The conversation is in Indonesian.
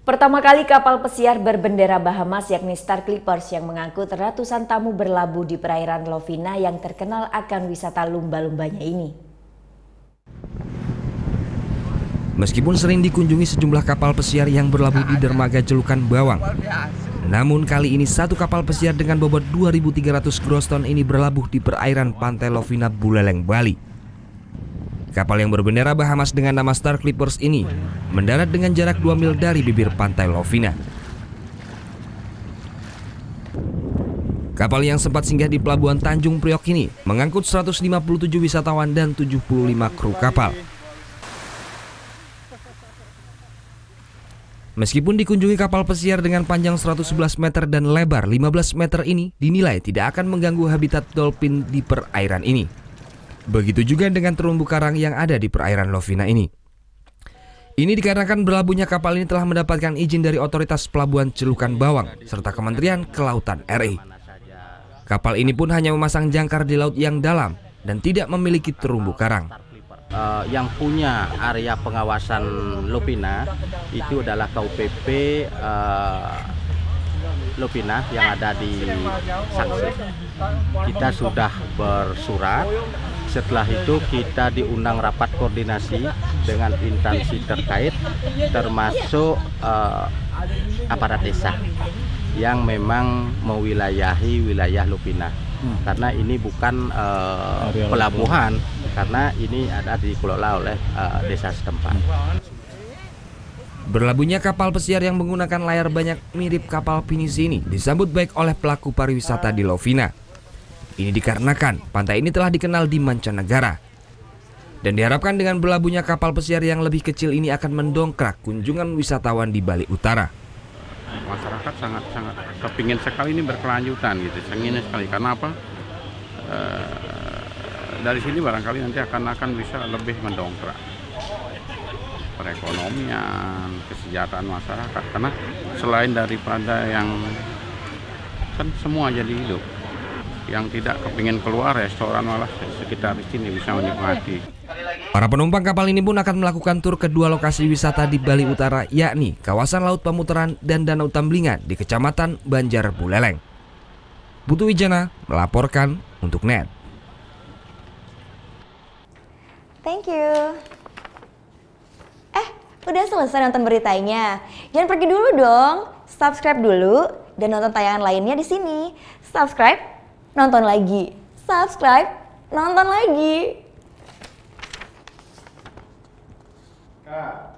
Pertama kali kapal pesiar berbendera Bahamas yakni Star Clippers yang mengangkut ratusan tamu berlabuh di perairan Lovina yang terkenal akan wisata lumba-lumbanya ini. Meskipun sering dikunjungi sejumlah kapal pesiar yang berlabuh di dermaga Celukan Bawang, namun kali ini satu kapal pesiar dengan bobot 2.300 gross ton ini berlabuh di perairan pantai Lovina, Buleleng, Bali. Kapal yang berbendera Bahamas dengan nama Star Clippers ini mendarat dengan jarak 2 mil dari bibir pantai Lovina. Kapal yang sempat singgah di pelabuhan Tanjung Priok ini mengangkut 157 wisatawan dan 75 kru kapal. Meskipun dikunjungi kapal pesiar dengan panjang 111 meter dan lebar 15 meter ini dinilai tidak akan mengganggu habitat dolphin di perairan ini. Begitu juga dengan terumbu karang yang ada di perairan Lovina ini. Ini dikarenakan berlabuhnya kapal ini telah mendapatkan izin dari Otoritas Pelabuhan Celukan Bawang serta Kementerian Kelautan RI. Kapal ini pun hanya memasang jangkar di laut yang dalam dan tidak memiliki terumbu karang. Yang punya area pengawasan Lovina itu adalah KUPP Lovina yang ada di Sanksi. Kita sudah bersurat. Setelah itu kita diundang rapat koordinasi dengan instansi terkait, termasuk aparat desa yang memang mewilayahi wilayah Lovina. Karena ini bukan pelabuhan, karena ini ada dikelola oleh desa setempat. Berlabuhnya kapal pesiar yang menggunakan layar banyak mirip kapal pinisi ini disambut baik oleh pelaku pariwisata di Lovina. Ini dikarenakan pantai ini telah dikenal di mancanegara. Dan diharapkan dengan berlabuhnya kapal pesiar yang lebih kecil ini akan mendongkrak kunjungan wisatawan di Bali Utara. Masyarakat sangat kepingin sekali ini berkelanjutan gitu, ingin sekali. Karena apa? Dari sini barangkali nanti akan bisa lebih mendongkrak perekonomian, kesejahteraan masyarakat. Karena selain daripada yang kan semua jadi hidup, yang tidak kepingin keluar restoran malah sekitar di sini bisa menikmati. Para penumpang kapal ini pun akan melakukan tur ke dua lokasi wisata di Bali Utara, yakni kawasan Laut Pamutaran dan Danau Tamblingan di Kecamatan Banjar, Buleleng. Putu Wijana melaporkan untuk NET. Thank you. Udah selesai nonton beritanya? Jangan pergi dulu dong. Subscribe dulu dan nonton tayangan lainnya di sini. Subscribe, nonton lagi. Subscribe, nonton lagi. Kak.